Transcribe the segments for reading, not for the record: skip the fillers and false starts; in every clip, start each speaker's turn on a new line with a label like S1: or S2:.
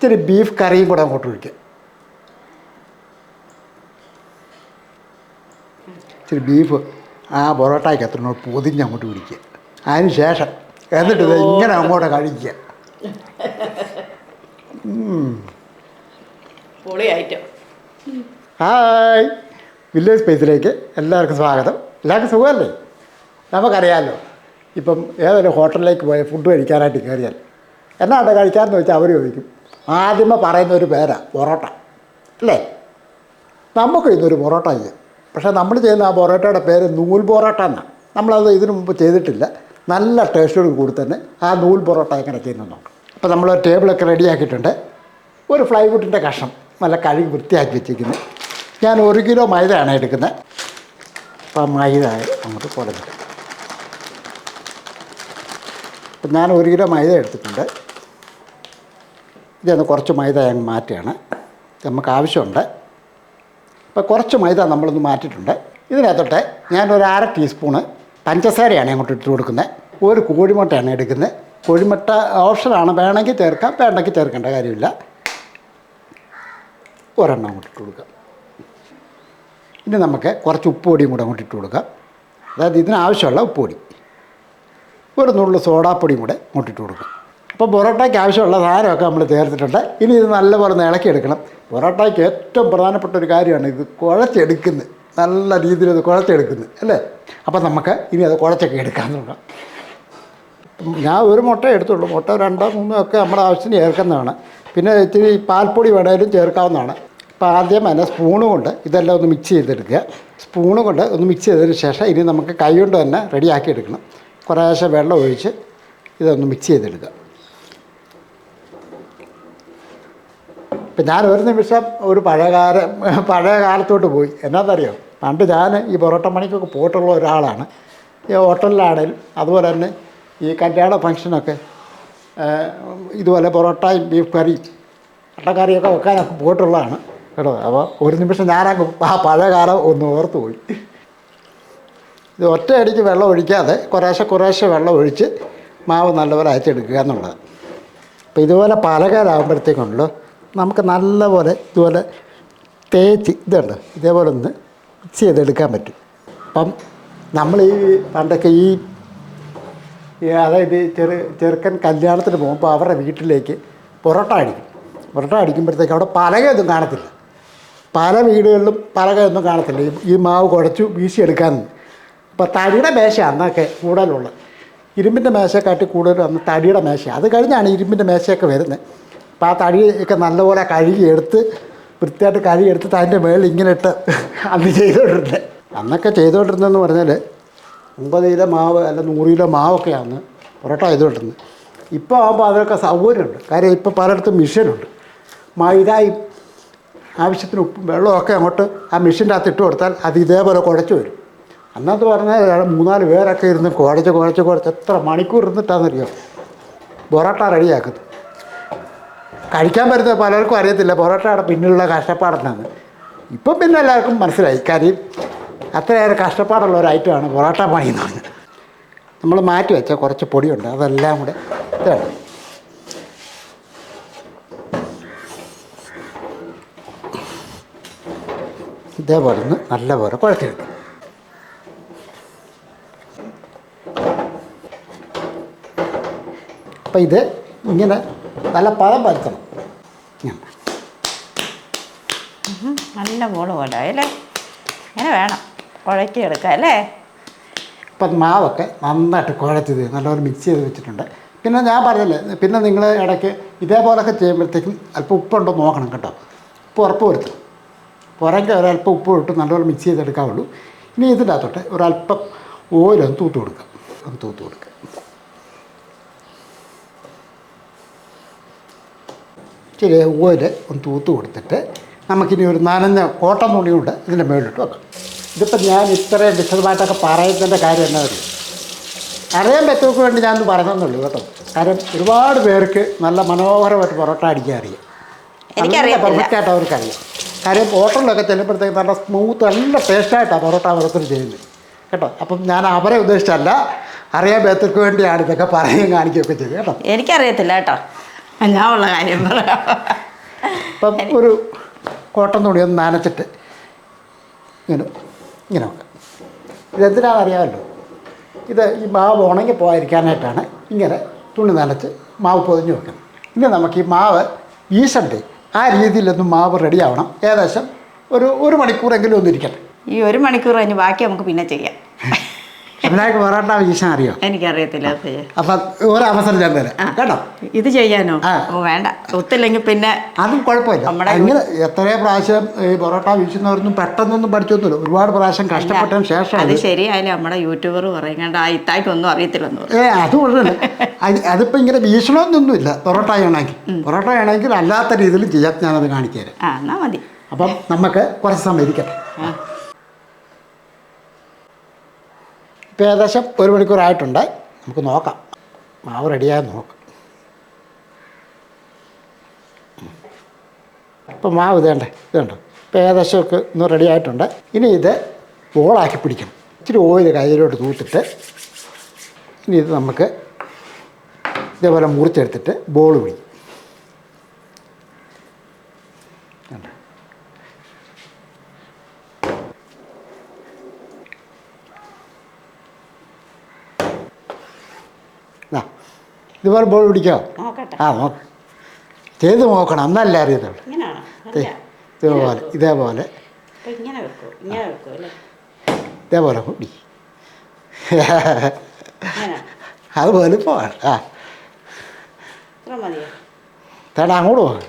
S1: ഇച്ചിരി ബീഫ് കറിയും കൂടെ അങ്ങോട്ട് ഒഴിക്കുക. ഇച്ചിരി ബീഫ് ആ പൊറോട്ടയ്ക്ക് അത്ര പൊതിഞ്ഞ് അങ്ങോട്ട് പിടിക്കുക. അതിന് ശേഷം എന്നിട്ട് ഇത് ഇങ്ങനെ അങ്ങോട്ട് കഴിക്കുക. ഹായ്, വില്ലേജ് സ്പേസിലേക്ക് എല്ലാവർക്കും സ്വാഗതം. എല്ലാവർക്കും സുഖമല്ലേ? നമുക്കറിയാമല്ലോ, ഇപ്പം ഏതൊരു ഹോട്ടലിലേക്ക് പോയ ഫുഡ് കഴിക്കാനായിട്ട് കയറിയാൽ എന്നാണ് കഴിക്കാമെന്ന് വെച്ചാൽ അവർ ചോദിക്കും. ആദ്യമേ പറയുന്ന ഒരു പേരാണ് പൊറോട്ട, അല്ലേ? നമുക്ക് ഇന്നൊരു പൊറോട്ട ചെയ്യാം. പക്ഷേ നമ്മൾ ചെയ്യുന്ന ആ പൊറോട്ടയുടെ പേര് നൂൽ പൊറോട്ട എന്നാണ്. നമ്മളത് ഇതിനു മുമ്പ് ചെയ്തിട്ടില്ല. നല്ല ടേസ്റ്റോട് കൂടി തന്നെ ആ നൂൽ പൊറോട്ട എങ്ങനെ ചെയ്യുന്നത് നോക്കാം. അപ്പോൾ നമ്മൾ ടേബിളൊക്കെ റെഡിയാക്കിയിട്ടുണ്ട്. ഒരു ഫ്ലൈവുഡിൻ്റെ കഷ്ണം നല്ല കഴുകി വൃത്തിയാക്കി വെച്ചിരിക്കുന്നത്. ഞാൻ 1 കിലോ മൈദയാണ് എടുക്കുന്നത്. അപ്പോൾ മൈദ അങ്ങോട്ട് കൊടുത്തിട്ട് അപ്പം ഞാൻ 1 കിലോ മൈദ എടുത്തിട്ടുണ്ട്. ഇതൊന്ന് കുറച്ച് മൈദ ഞങ്ങൾ മാറ്റുകയാണ്, നമുക്ക് ആവശ്യമുണ്ട്. അപ്പോൾ കുറച്ച് മൈദ നമ്മളൊന്ന് മാറ്റിയിട്ടുണ്ട്. ഇതിനകത്തോട്ട് ഞാനൊരു 1/2 ടീസ്പൂണ് പഞ്ചസാരയാണ് അങ്ങോട്ട് ഇട്ട് കൊടുക്കുന്നത്. ഒരു കോഴിമുട്ടയാണ് എടുക്കുന്നത്. കോഴിമുട്ട ഓപ്ഷനാണ്, വേണമെങ്കിൽ ചേർക്കാം, വേണ്ടെങ്കിൽ ചേർക്കേണ്ട കാര്യമില്ല. ഒരെണ്ണം അങ്ങോട്ട് ഇട്ട് കൊടുക്കാം. ഇനി നമുക്ക് കുറച്ച് ഉപ്പുപൊടിയും കൂടെ അങ്ങോട്ട് ഇട്ട് കൊടുക്കാം. അതായത് ഇതിനാവശ്യമുള്ള ഉപ്പുപൊടി. ഒരു നുള്ളു സോഡാപ്പൊടിയും കൂടെ അങ്ങോട്ടിട്ട് കൊടുക്കും. അപ്പോൾ പൊറോട്ടയ്ക്ക് ആവശ്യമുള്ള സാധനമൊക്കെ നമ്മൾ ചേർത്തിട്ടുണ്ട്. ഇനി ഇത് നല്ലപോലെ ഒന്ന് ഇളക്കിയെടുക്കണം. പൊറോട്ടയ്ക്ക് ഏറ്റവും പ്രധാനപ്പെട്ട ഒരു കാര്യമാണ് ഇത് കുഴച്ചെടുക്കുന്നത്. നല്ല രീതിയിൽ ഇത് കുഴച്ചെടുക്കുന്നത്, അല്ലേ? അപ്പോൾ നമുക്ക് ഇനി അത് കുഴച്ചൊക്കെ എടുക്കാൻ നോക്കാം. ഞാൻ ഒരു മുട്ട എടുത്തുള്ളൂ. മുട്ട 2 3 ഒക്കെ നമ്മുടെ ആവശ്യത്തിന് ചേർക്കുന്നതാണ്. പിന്നെ ഇച്ചിരി പാൽപ്പൊടി വേണമെങ്കിലും ചേർക്കാവുന്നതാണ്. അപ്പോൾ ആദ്യം തന്നെ സ്പൂണ് കൊണ്ട് ഇതെല്ലാം ഒന്ന് മിക്സ് ചെയ്തെടുക്കുക. സ്പൂണ് കൊണ്ട് ഒന്ന് മിക്സ് ചെയ്തതിന് ശേഷം ഇനി നമുക്ക് കൈ കൊണ്ട് തന്നെ റെഡിയാക്കി എടുക്കണം. കുറേശ്ശെ വെള്ളം ഒഴിച്ച് ഇതൊന്ന് മിക്സ് ചെയ്തെടുക്കുക. ഇപ്പം ഞാൻ ഒരു നിമിഷം ഒരു പഴയ കാലത്തോട്ട് പോയി. എന്നാന്നറിയോ, പണ്ട് ഞാൻ ഈ പൊറോട്ട പണിക്കൊക്കെ പോയിട്ടുള്ള ഒരാളാണ്. ഈ ഹോട്ടലിലാണേലും അതുപോലെ തന്നെ ഈ കല്യാണ ഫംഗ്ഷനൊക്കെ ഇതുപോലെ പൊറോട്ടയും ബീഫ് കറിയും അട്ടക്കറിയൊക്കെ വെക്കാനൊക്കെ പോയിട്ടുള്ളതാണ് കേട്ടോ. അപ്പോൾ ഒരു നിമിഷം ഞാനങ്ങ് ആ പഴയ കാലം ഒന്ന് ഓർത്ത് പോയി. ഇത് ഒറ്റയടിക്ക് വെള്ളം ഒഴിക്കാതെ കുറേശ്ശെ വെള്ളം ഒഴിച്ച് മാവ് നല്ലപോലെ അയച്ചെടുക്കുക എന്നുള്ളത്. അപ്പോൾ ഇതുപോലെ പലകാലാകുമ്പോഴത്തേക്കുണ്ടല്ലോ നമുക്ക് നല്ലപോലെ ഇതുപോലെ തേച്ച് ഇതുണ്ട് ഇതേപോലെ ഒന്ന് മിക്സ് ചെയ്തെടുക്കാൻ പറ്റും. അപ്പം നമ്മൾ ഈ പണ്ടൊക്കെ ഈ അതായത് ചെറുക്കൻ കല്യാണത്തിന് പോകുമ്പോൾ അവരുടെ വീട്ടിലേക്ക് പൊറോട്ട അടിക്കുമ്പോഴത്തേക്ക് അവിടെ പലകയൊന്നും കാണത്തില്ല. പല വീടുകളിലും പലകയൊന്നും കാണത്തില്ല. ഈ മാവ് കുഴച്ചു വീശിയെടുക്കാൻ. അപ്പോൾ തടിയുടെ മേശ അന്നൊക്കെ കൂടുതലുള്ളത്. ഇരുമ്പിൻ്റെ മേശയെക്കാട്ടി കൂടുതലും അന്ന് തടിയുടെ മേശ. അത് കഴിഞ്ഞാണ് ഇരുമ്പിൻ്റെ മേശയൊക്കെ വരുന്നത്. അപ്പോൾ ആ തടിയൊക്കെ നല്ലപോലെ വൃത്തിയായിട്ട് കഴുകിയെടുത്തിട്ട് അതിൻ്റെ മേളിൽ ഇങ്ങനെ ഇട്ട് അന്ന് ചെയ്തുകൊണ്ടിരുന്നത്. അന്നൊക്കെ ചെയ്തുകൊണ്ടിരുന്നതെന്ന് പറഞ്ഞാൽ 50 കിലോ മാവ് അല്ല 100 കിലോ മാവൊക്കെ അന്ന് പൊറോട്ട ചെയ്തുകൊണ്ടിരുന്നത്. ഇപ്പോൾ ആകുമ്പോൾ അതിനൊക്കെ സൗകര്യമുണ്ട്. കാര്യം ഇപ്പോൾ പലയിടത്തും മെഷീനുണ്ട്. മൈദയും ആവശ്യത്തിന് ഉപ്പും വെള്ളമൊക്കെ അങ്ങോട്ട് ആ മെഷീൻ്റെ അകത്ത് ഇട്ട് കൊടുത്താൽ അത് ഇതേപോലെ കുഴച്ച് വരും. അന്നത്തെ പറഞ്ഞാൽ 3-4 പേരൊക്കെ ഇരുന്ന് കുഴച്ച് എത്ര മണിക്കൂർ ഇരുന്നിട്ടാണെന്നറിയോ പൊറോട്ട റെഡിയാക്കുന്നത്. കഴിക്കാൻ പറ്റുന്ന പലർക്കും അറിയത്തില്ല പൊറോട്ടയുടെ പിന്നിലുള്ള കഷ്ടപ്പാടെന്നാണ്. ഇപ്പം പിന്നെ എല്ലാവർക്കും മനസ്സിലായി. കാര്യം അത്രയേറെ കഷ്ടപ്പാടുള്ള ഒരു ഐറ്റമാണ് പൊറോട്ട പണി എന്ന് പറഞ്ഞത്. നമ്മൾ മാറ്റി വെച്ച കുറച്ച് പൊടിയുണ്ട്, അതെല്ലാം കൂടെ ഇതാണ് ഇതേപോലെ ഒന്ന് നല്ലപോലെ കുഴച്ചെടുക്കും. അപ്പം ഇത് ഇങ്ങനെ നല്ല പദം പരത്തണം.
S2: നല്ല പോലെ അല്ലേ? ഇങ്ങനെ വേണം കുഴക്കിയെടുക്കാം, അല്ലേ?
S1: അപ്പം മാവൊക്കെ നന്നായിട്ട് കുഴച്ചത് നല്ലപോലെ മിക്സ് ചെയ്ത് വെച്ചിട്ടുണ്ട്. പിന്നെ ഞാൻ പറഞ്ഞില്ലേ, പിന്നെ നിങ്ങൾ ഇടയ്ക്ക് ഇതേപോലൊക്കെ ചെയ്യുമ്പോഴത്തേക്കും അല്പം ഉപ്പുണ്ടോ നോക്കണം കേട്ടോ. ഉപ്പ് ഉറപ്പ് വരുത്തണം. പുറകെ ഒരല്പം ഉപ്പ് ഇട്ട് നല്ലപോലെ മിക്സ് ചെയ്തെടുക്കാവുള്ളൂ. ഇനി ഇതിൻ്റെ അകത്തോട്ട് ഒരല്പം ഓയിലൊന്ന് തൂത്ത് കൊടുക്കുക. ഇച്ചിരി ഓയിൽ ഒന്ന് തൂത്ത് കൊടുത്തിട്ട് നമുക്കിനി ഒരു നനഞ്ഞ കോട്ടൺ തുണി കൊണ്ട് ഇതിൻ്റെ മുകളിലിട്ട് വെക്കാം. ഇതിപ്പോൾ ഞാൻ ഇത്രയും വിശദമായിട്ടൊക്കെ പറയുന്നതിൻ്റെ കാര്യം എന്നാ അറിയാൻ പറ്റുന്നവർക്ക് വേണ്ടി ഞാനൊന്ന് പറഞ്ഞതെന്നുള്ളൂ കേട്ടോ. കാര്യം ഒരുപാട് പേർക്ക് നല്ല മനോഹരമായിട്ട് പൊറോട്ട അടിക്കാൻ അറിയാം. നല്ല പെർഫെക്റ്റായിട്ട് അവർക്കറിയാം. കാര്യം ഹോട്ടലിലൊക്കെ ചെല്ലുമ്പോഴത്തേക്ക് നല്ല സ്മൂത്ത് നല്ല ടേസ്റ്റായിട്ടാണ് പൊറോട്ട ഓരോരുത്തർ ചെയ്യുന്നത് കേട്ടോ. അപ്പം ഞാൻ അവരെ ഉദ്ദേശിച്ചല്ല, അറിയാൻ പറ്റുന്നവർക്ക് വേണ്ടിയാണ് ഇതൊക്കെ പറയുകയും കാണിക്കുകയൊക്കെ ചെയ്ത് കേട്ടോ.
S2: എനിക്കറിയത്തില്ല കേട്ടോ. ഞാൻ ഉള്ള കാര്യം പറയാം.
S1: അപ്പം ഒരു കോട്ടൺ തുണി ഒന്ന് നനച്ചിട്ട് ഇങ്ങനെ ഇങ്ങനെ വെക്കാം. ഇതെന്തിനാണെന്ന് അറിയാമല്ലോ, ഇത് ഈ മാവ് ഉണങ്ങി പോകാതിരിക്കാനായിട്ടാണ് ഇങ്ങനെ തുണി നനച്ച് മാവ് പൊതിഞ്ഞ് വെക്കുന്നത്. ഇനി നമുക്ക് ഈ മാവ് വീശണ്ടേ, ആ രീതിയിലൊന്നും മാവ് റെഡിയാവണം. ഏകദേശം ഒരു മണിക്കൂറെങ്കിലും ഒന്നും ഇരിക്കട്ടെ.
S2: ഈ 1 മണിക്കൂർ കഴിഞ്ഞ് ബാക്കി നമുക്ക് പിന്നെ ചെയ്യാം.
S1: ഷംനാക്ക് പൊറോട്ട വീശാൻ അറിയോ?
S2: എനിക്കറിയത്തില്ല.
S1: അപ്പം ഒരവസരം ഞാൻ തരാം കേട്ടോ.
S2: ഇത് ചെയ്യാനോ?
S1: ആ.
S2: ഓ വേണ്ട, ഒത്തില്ലെങ്കിൽ പിന്നെ
S1: അതും കുഴപ്പമില്ല.
S2: നമ്മുടെ
S1: ഇങ്ങനെ എത്രയോ പ്രാവശ്യം ഈ പൊറോട്ട വീശുന്നവരൊന്നും പെട്ടെന്നൊന്നും പഠിച്ചൊന്നുമില്ല. ഒരുപാട് പ്രാവശ്യം കഷ്ടപ്പെട്ടതിന് ശേഷം
S2: അത് ശരിയായാലും നമ്മുടെ യൂട്യൂബർ പറയുന്നുണ്ട് ആ ഇത്തായിക്കൊന്നും അറിയത്തില്ലെന്ന് പറയും.
S1: അത് കൊള്ളല്ലേ. അതിപ്പോൾ ഇങ്ങനെ വീശണമെന്നൊന്നുമില്ല. പൊറോട്ട ആണെങ്കിൽ അല്ലാത്ത രീതിയിൽ ചെയ്യാം. ഞാനത് കാണിച്ചു തരാം.
S2: ആ എന്നാ മതി.
S1: അപ്പം നമുക്ക് കുറച്ച് സമയം ഇരിക്കട്ടെ. ഇപ്പം ഏകദേശം 1 മണിക്കൂറായിട്ടുണ്ട്. നമുക്ക് നോക്കാം, മാവ് റെഡിയായി നോക്കാം. ഇപ്പം മാവ് ഇതുണ്ട്. ഇപ്പം ഏകദേശമൊക്കെ ഒന്ന് റെഡി ആയിട്ടുണ്ട്. ഇനി ഇത് ബോളാക്കി പിടിക്കണം. ഇച്ചിരി ഓയിൽ കയ്യിലോട്ട് തൂത്തിട്ട് ഇനി ഇത് നമുക്ക് ഇതേപോലെ മുറിച്ചെടുത്തിട്ട് ബോൾ പിടിക്കും. ഇതുപോലെ ബോൾ പിടിക്കോ? ആ നോക്ക്, ചെയ്ത് നോക്കണം, എന്നല്ല അറിയത്തുള്ളൂ. ഇതേപോലെ പിടി. അതുപോലെ പോവാണ്. ആ തേടാ അങ്ങോട്ട് പോകാം.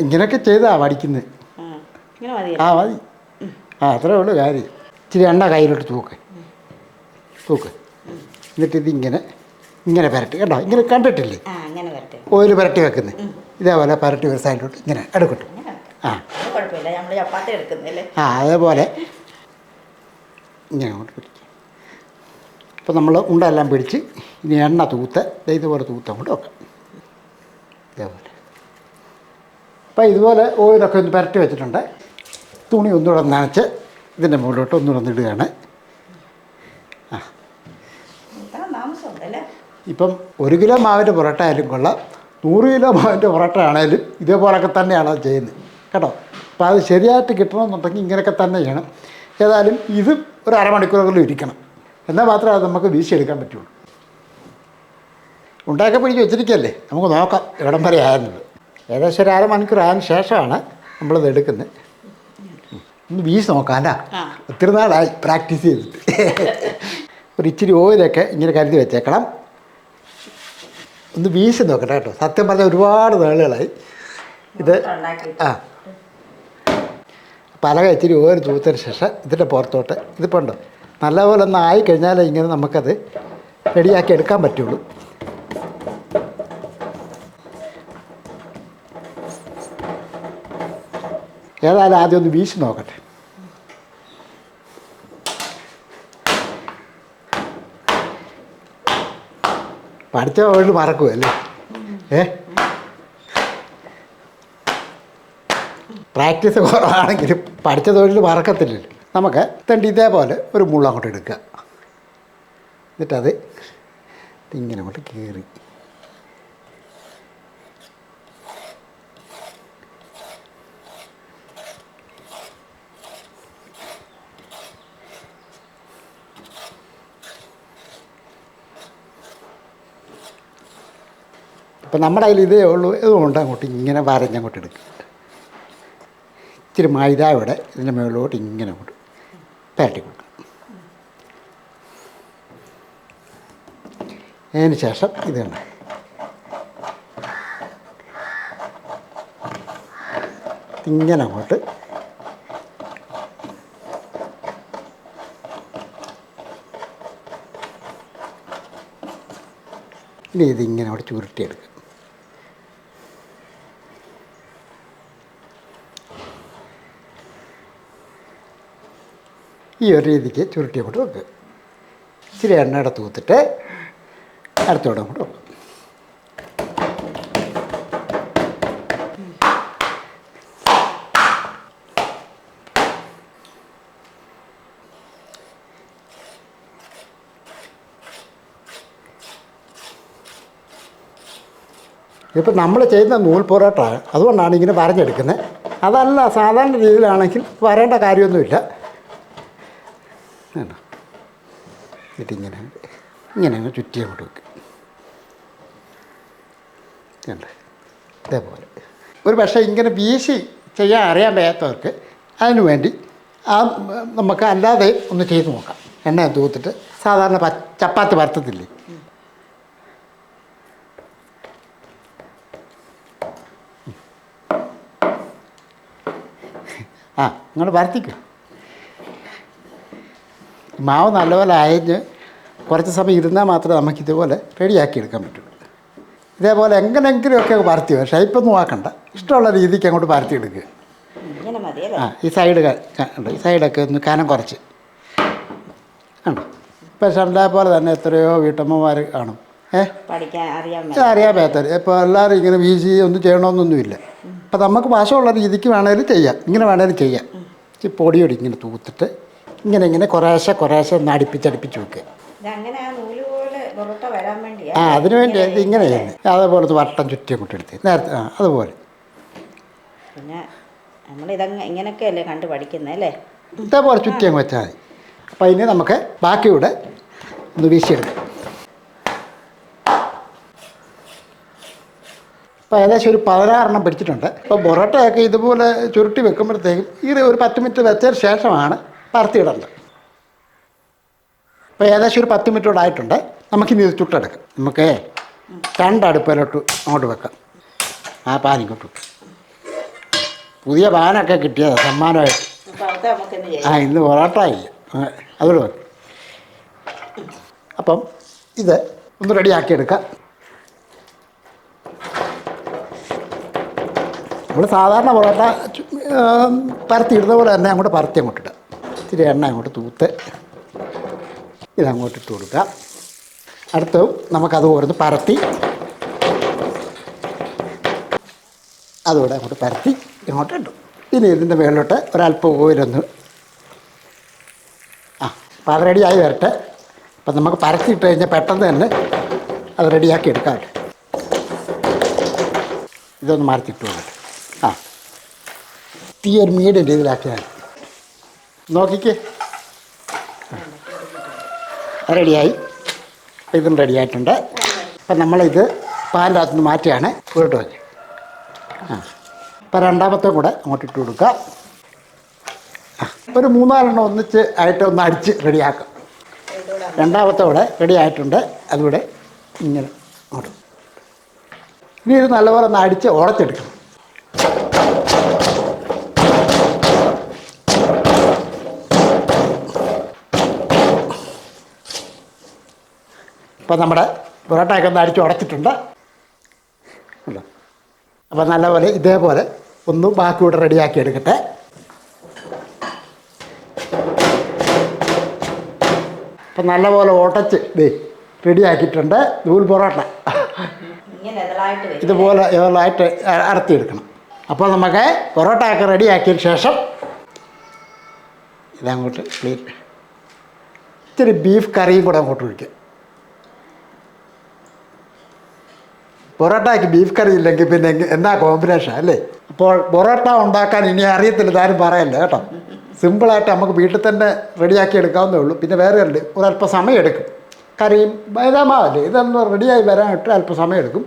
S1: ഇങ്ങനെയൊക്കെ ചെയ്താ പഠിക്കുന്നത്. ആ മതി. ആ അത്രേ ഉള്ളൂ കാര്യം. ഇച്ചിരി എണ്ണ കയ്യിലോട്ട് തൂക്ക്. എന്നിട്ട് ഇങ്ങനെ പുരട്ടി കേട്ടോ. ഇങ്ങനെ കണ്ടിട്ടില്ലേ ഓയിൽ പുരട്ടി വെക്കുന്നത്? ഇതേപോലെ പുരട്ടി ഒരു സൈഡിലോട്ട് ഇങ്ങനെ എടുക്കട്ടെ. ആ അതേപോലെ ഇങ്ങനെ അങ്ങോട്ട് പിടിക്കും. അപ്പോൾ നമ്മൾ ഉണ്ടെല്ലാം പിടിച്ച് ഇനി എണ്ണ തൂത്ത് ഇതുപോലെ തൂത്ത് അങ്ങോട്ട് വെക്കാം. ഇതേപോലെ അപ്പോൾ ഇതുപോലെ ഓയിലൊക്കെ ഒന്ന് പുരട്ടി വെച്ചിട്ടുണ്ട്. തുണി ഒന്നുകൂടെ നനച്ച് ഇതിൻ്റെ മുകളിലോട്ട് ഒന്നുകൂടെ ഇടുകയാണ്. ആ ഇപ്പം 1 കിലോ മാവിൻ്റെ പൊറോട്ട ആയാലും കൊള്ളാം, 100 കിലോ മാവിൻ്റെ പൊറോട്ട ആണെങ്കിലും ഇതേപോലൊക്കെ തന്നെയാണ് അത് ചെയ്യുന്നത് കേട്ടോ. അപ്പോൾ അത് ശരിയായിട്ട് കിട്ടണമെന്നുണ്ടെങ്കിൽ ഇങ്ങനെയൊക്കെ തന്നെ ചെയ്യണം. ഏതായാലും ഇത് ഒരു അരമണിക്കൂറെങ്കിലും ഇരിക്കണം. എന്നാൽ മാത്രമേ അത് നമുക്ക് വീശിയെടുക്കാൻ പറ്റുള്ളൂ. ഉണ്ടാക്കി പിടിച്ച് വെച്ചിരിക്കുകയല്ലേ, നമുക്ക് നോക്കാം എവിടം വരെ ആയിരുന്നത്. ഏകദേശം ഒരു അരമണിക്കൂർ ആയതിനു ശേഷമാണ് നമ്മളിത് എടുക്കുന്നത്. ഒന്ന് വീശി നോക്കാമല്ല, ഒത്തിരി നാളായി പ്രാക്ടീസ് ചെയ്തിട്ട്. ഒരു ഇച്ചിരി ഓയിലൊക്കെ ഇങ്ങനെ കരുതി വെച്ചേക്കണം. ഒന്ന് വീശി നോക്കട്ടെ കേട്ടോ. സത്യം പറഞ്ഞാൽ ഒരുപാട് നാളുകളായി ഇത്. ആ പലക ഇച്ചിരി ഓയിൽ തൂത്തതിന് ശേഷം ഇതിൻ്റെ പുറത്തോട്ട് ഇതിപ്പോൾ ഉണ്ടോ നല്ലപോലെ ഒന്ന് ആയിക്കഴിഞ്ഞാലേ ഇങ്ങനെ നമുക്കത് റെഡിയാക്കി എടുക്കാൻ പറ്റുള്ളൂ. ഏതായാലും ആദ്യം ഒന്ന് വീശി നോക്കട്ടെ. പഠിച്ച തൊഴിൽ മറക്കുമല്ലേ? പ്രാക്ടീസ് കുറവാണെങ്കിലും പഠിച്ച തൊഴിൽ മറക്കത്തില്ലല്ലോ. നമുക്ക് ഇതേപോലെ ഒരു മുള്ള അങ്ങോട്ട് എടുക്കുക. എന്നിട്ടത് ഇങ്ങനെ അങ്ങോട്ട് കീറി അപ്പം നമ്മുടെ കയ്യിൽ ഇതേ ഉള്ളൂ. ഇതുകൊണ്ട് അങ്ങോട്ട് ഇങ്ങനെ വരഞ്ഞങ്ങോട്ട് എടുക്കുക. ഇച്ചിരി മൈദ ഇവിടെ ഇതിൻ്റെ മുകളിലോട്ട് ഇങ്ങനെ അങ്ങോട്ട് പുരട്ടി കൊടുക്കുക. അതിന് ശേഷം ഇതാണ് ഇങ്ങനെ അങ്ങോട്ട് ഇനി ഇതിങ്ങനെ അവിടെ ചുരുട്ടിയെടുക്കുക. ഈ ഒരു രീതിക്ക് ചുരുട്ടി അങ്ങോട്ട് വെക്കുക. ഇച്ചിരി എണ്ണയുടെ തൂത്തിട്ട് അടുത്തോടെ അങ്ങോട്ട് വെക്കുക. ഇപ്പം നമ്മൾ ചെയ്യുന്ന നൂൽ പൊറോട്ട അതുകൊണ്ടാണ് ഇങ്ങനെ വരഞ്ഞെടുക്കുന്നത്. അതല്ല സാധാരണ രീതിയിലാണെങ്കിൽ വരേണ്ട കാര്യമൊന്നുമില്ല. ഇതിങ്ങനെ ഇങ്ങനെ അങ്ങ് ചുറ്റി അങ്ങോട്ട് വെക്കും. ഇതേപോലെ ഒരു പക്ഷേ ഇങ്ങനെ വീശി ചെയ്യാൻ അറിയാൻ വയ്യാത്തവർക്ക് അതിനു വേണ്ടി നമുക്ക് അല്ലാതെ ഒന്ന് ചെയ്ത് നോക്കാം. എണ്ണ തൂത്തിട്ട് സാധാരണ ചപ്പാത്തി പരത്തത്തില്ലേ, നിങ്ങൾ പരത്തിക്കും. മാവ് നല്ലപോലെ അയഞ്ഞ് കുറച്ച് സമയം ഇരുന്നാൽ മാത്രമേ നമുക്കിതുപോലെ റെഡിയാക്കി എടുക്കാൻ പറ്റുള്ളൂ. ഇതേപോലെ എങ്ങനെയെങ്കിലുമൊക്കെ പരത്തി ഷേപ്പൊന്നും ആക്കണ്ട, ഇഷ്ടമുള്ള രീതിക്ക് അങ്ങോട്ട് പരത്തി എടുക്കുക. ഈ സൈഡ് ഉണ്ട്, ഈ സൈഡൊക്കെ ഒന്ന് കനം കുറച്ച് കണ്ടോ. ഇപ്പം ഷണ്ടേ പോലെ തന്നെ എത്രയോ വീട്ടമ്മമാർ കാണും അറിയാൻ പറ്റാത്തവർ. ഇപ്പോൾ എല്ലാവരും ഇങ്ങനെ വീശി ഒന്നും ചെയ്യണമെന്നൊന്നുമില്ല. അപ്പം നമുക്ക് വശമുള്ള രീതിക്ക് വേണമെങ്കിലും ചെയ്യാം, ഇങ്ങനെ വേണമെങ്കിലും ചെയ്യാം. ഈ പൊടിയോടി ഇങ്ങനെ തൂത്തിട്ട് ഇങ്ങനെ കുറേശ്ശെ ഒന്ന് അടുപ്പിച്ചടുപ്പിച്ച് വെക്കുക. അതിനു വേണ്ടി ഇത് ഇങ്ങനെ ചെയ്യുന്നത്. അതേപോലെ വട്ടം ചുറ്റി അങ്ങോട്ട് എടുത്ത് നേരത്തെ അതുപോലെ
S2: ഇങ്ങനെയൊക്കെയല്ലേ കണ്ട് പഠിക്കുന്നത് അല്ലേ.
S1: ഇതേപോലെ ചുറ്റി അങ്ങ് വെച്ചാൽ മതി. അപ്പം അതിന് നമുക്ക് ബാക്കിയൂടെ ഒന്ന് വീശിയെടുക്കാം. അപ്പോൾ ഏകദേശം ഒരു 16 പിടിച്ചിട്ടുണ്ട്. ഇപ്പോൾ പൊറോട്ടയൊക്കെ ഇതുപോലെ ചുരുട്ടി വെക്കുമ്പോഴത്തേക്കും ഇത് ഒരു 10 മിനിറ്റ് വെച്ചതിന് ശേഷമാണ് പരത്തിയിടേണ്ടത്. അപ്പോൾ ഏകദേശം ഒരു 10 മിനിറ്റ് കൂടെ ആയിട്ടുണ്ട്. നമുക്കിനി ഇത് ചുട്ടെടുക്കാം. നമുക്ക് 2 അടുപ്പിലോട്ട് അങ്ങോട്ട് വെക്കാം. ആ പാൻ ഇങ്ങോട്ട് വെക്കാം. പുതിയ പാനൊക്കെ കിട്ടിയതാണ് സമ്മാനമായിട്ട്. ഇന്ന് പൊറോട്ട ഇല്ല, അതുകൊണ്ട് വെക്കാം. അപ്പം ഇത് ഒന്ന് റെഡിയാക്കിയെടുക്കാം. നമ്മൾ സാധാരണ പൊറോട്ട പരത്തിയിടുന്ന പോലെ തന്നെ അങ്ങോട്ട് പരത്തി അങ്ങോട്ട് ഇടുക. ഇത്തിരി എണ്ണ അങ്ങോട്ട് തൂത്ത് ഇതങ്ങോട്ട് ഇട്ട് കൊടുക്കുക. അടുത്തതും നമുക്കതുപോലെ പരത്തി അതുകൂടെ അങ്ങോട്ട് പരത്തി ഇങ്ങോട്ട് ഇട്ടു. ഇനി ഇതിൻ്റെ മുകളിലോട്ട് ഒരല്പം ഓയിലൊന്ന് അപ്പോൾ അത് റെഡിയായി വരട്ടെ. അപ്പം നമുക്ക് പരത്തി ഇട്ട് കഴിഞ്ഞാൽ പെട്ടെന്ന് തന്നെ അത് റെഡിയാക്കി എടുക്കാം. ഇതൊന്ന് മരത്തിട്ട് കൊടുക്കട്ടെ. തീ ഒരു മീഡിയം രീതിയിലാക്കിയാൽ നോക്കിക്കേ. റെഡിയായി. അപ്പം ഇതും റെഡിയായിട്ടുണ്ട്. അപ്പം നമ്മളിത് പാലിൻ്റെ അകത്തുനിന്ന് മാറ്റിയാണ് ഉരുട്ട് വെച്ച്. അപ്പം രണ്ടാമത്തെ കൂടെ അങ്ങോട്ട് ഇട്ട് കൊടുക്കുക. ഒരു 3-4 ഒന്നിച്ച് ആയിട്ട് ഒന്ന് അടിച്ച് റെഡിയാക്കാം. രണ്ടാമത്തെ കൂടെ റെഡി ആയിട്ടുണ്ട്. അതുകൂടെ ഇങ്ങനെ അങ്ങോട്ട് ഇനി ഇത് നല്ലപോലെ ഒന്ന് അടിച്ച് ഉടച്ചെടുക്കണം. ഇപ്പം നമ്മുടെ പൊറോട്ടയൊക്കെ ഒന്ന് അടിച്ച് ഉടച്ചിട്ടുണ്ട്. അപ്പം നല്ലപോലെ ഇതേപോലെ ഒന്ന് ബാക്കി കൂടെ റെഡിയാക്കി എടുക്കട്ടെ. അപ്പം നല്ലപോലെ ഉടച്ച് റെഡിയാക്കിയിട്ടുണ്ട് നൂൽ പൊറോട്ട. ഇതുപോലെ ഇതായിട്ട് അടത്തിയെടുക്കണം. അപ്പോൾ നമുക്ക് പൊറോട്ടയൊക്കെ റെഡിയാക്കിയതിന് ശേഷം ഇതങ്ങോട്ട് പ്ലേറ്റ് ഇത്തിരി ബീഫ് കറിയും കൂടെ അങ്ങോട്ട് ഒഴിക്കുക. പൊറോട്ടയ്ക്ക് ബീഫ് കറി ഇല്ലെങ്കിൽ പിന്നെ എന്നാ കോമ്പിനേഷൻ അല്ലേ. അപ്പോൾ പൊറോട്ട ഉണ്ടാക്കാൻ ഇനി അറിയത്തില്ല, ഇതാരും പറയല്ലേ കേട്ടോ. സിമ്പിളായിട്ട് നമുക്ക് വീട്ടിൽ തന്നെ റെഡിയാക്കി എടുക്കാവുന്നേ ഉള്ളൂ. പിന്നെ വേറെ ഉണ്ട്, ഒരല്പം സമയം എടുക്കും. കറിയും മൈദാമാവല്ലേ, ഇതൊന്ന് റെഡിയായി വരാനായിട്ട് അല്പം സമയം എടുക്കും.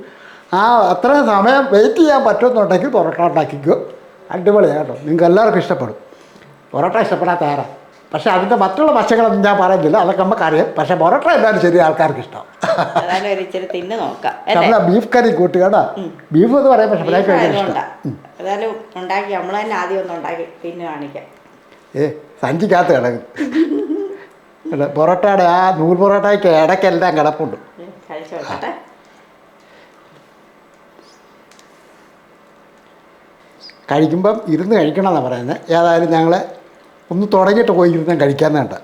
S1: അത്രയും സമയം വെയിറ്റ് ചെയ്യാൻ പറ്റുമെന്നുണ്ടെങ്കിൽ പൊറോട്ട ഉണ്ടാക്കിക്കോ. അടിപൊളിയാണ് കേട്ടോ, നിങ്ങൾക്ക് എല്ലാവർക്കും ഇഷ്ടപ്പെടും. പൊറോട്ട ഇഷ്ടപ്പെടാത്ത ആരാ? പക്ഷേ അതിൻ്റെ മറ്റുള്ള ഭക്ഷണങ്ങളൊന്നും ഞാൻ പറയുന്നില്ല, അതൊക്കെ നമുക്കറിയാം. പക്ഷേ പൊറോട്ട എന്തായാലും ശരി, ആൾക്കാർക്ക് ഇഷ്ടം. നമ്മളെ ബീഫ് കറി കൂട്ടുക കേട്ടോ. ബീഫ് എന്ന് പറയാൻ പക്ഷേ
S2: ഉണ്ടാക്കി നമ്മൾ തന്നെ ആദ്യം ഒന്ന് ഉണ്ടാക്കി പിന്നെ കാണിക്കാം.
S1: സഞ്ചിക്കകത്ത് കിടക്കും പൊറോട്ടയുടെ. ആ നൂൽ പൊറോട്ടയ്ക്ക് ഇടയ്ക്കെല്ലാം കിടപ്പുണ്ട്. കഴിക്കുമ്പം ഇരുന്ന് കഴിക്കണമെന്നാണ് പറയുന്നത്. ഏതായാലും ഞങ്ങൾ ഒന്ന് തുടങ്ങിയിട്ട് പോയി ഇരുന്ന് കഴിക്കാമെന്നുണ്ട്.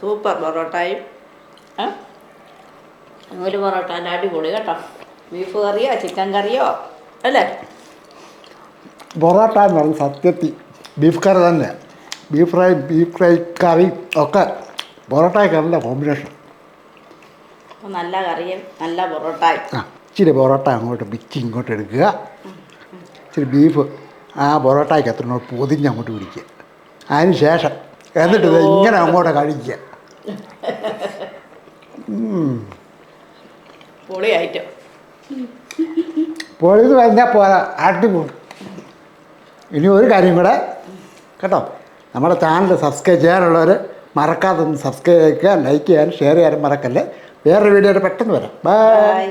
S2: സൂപ്പർ പൊറോട്ടയും നൂല് പൊറോട്ട അടിപൊളി കേട്ടോ. ബീഫ് കറിയോ ചിക്കൻ കറിയോ അല്ലേ?
S1: പൊറോട്ട എന്ന് പറഞ്ഞാൽ സത്യത്തിൽ ബീഫ് കറി തന്നെ. ബീഫ് ഫ്രൈ കറി ഒക്കെ പൊറോട്ടയ്ക്ക് നല്ല കോമ്പിനേഷൻ.
S2: നല്ല കറിയും നല്ല പൊറോട്ടയും.
S1: ഇച്ചിരി പൊറോട്ട അങ്ങോട്ട് പിച്ചി ഇങ്ങോട്ട് എടുക്കുക, ഇച്ചിരി ബീഫ് ആ പൊറോട്ടയ്ക്ക് എത്രനോട് പൊതിഞ്ഞ് അങ്ങോട്ട് പിടിക്കുക. അതിന് ശേഷം എന്നിട്ട് ഇത് ഇങ്ങനെ അങ്ങോട്ട് കഴിക്കുക.
S2: പൊളിയായിട്ട്
S1: പൊളിത് കഴിഞ്ഞാൽ പോരാ, അടിപൊളി. ഇനി ഒരു കാര്യം കൂടെ കേട്ടോ, നമ്മുടെ ചാനൽ സബ്സ്ക്രൈബ് ചെയ്യാനുള്ളവർ മറക്കാതെ ഒന്ന് സബ്സ്ക്രൈബ് ചെയ്യുക, ലൈക്ക് ചെയ്യാനും ഷെയർ ചെയ്യാനും മറക്കല്ലേ. വേറൊരു വീഡിയോയിൽ പെട്ടെന്ന് വരാം. ബൈ.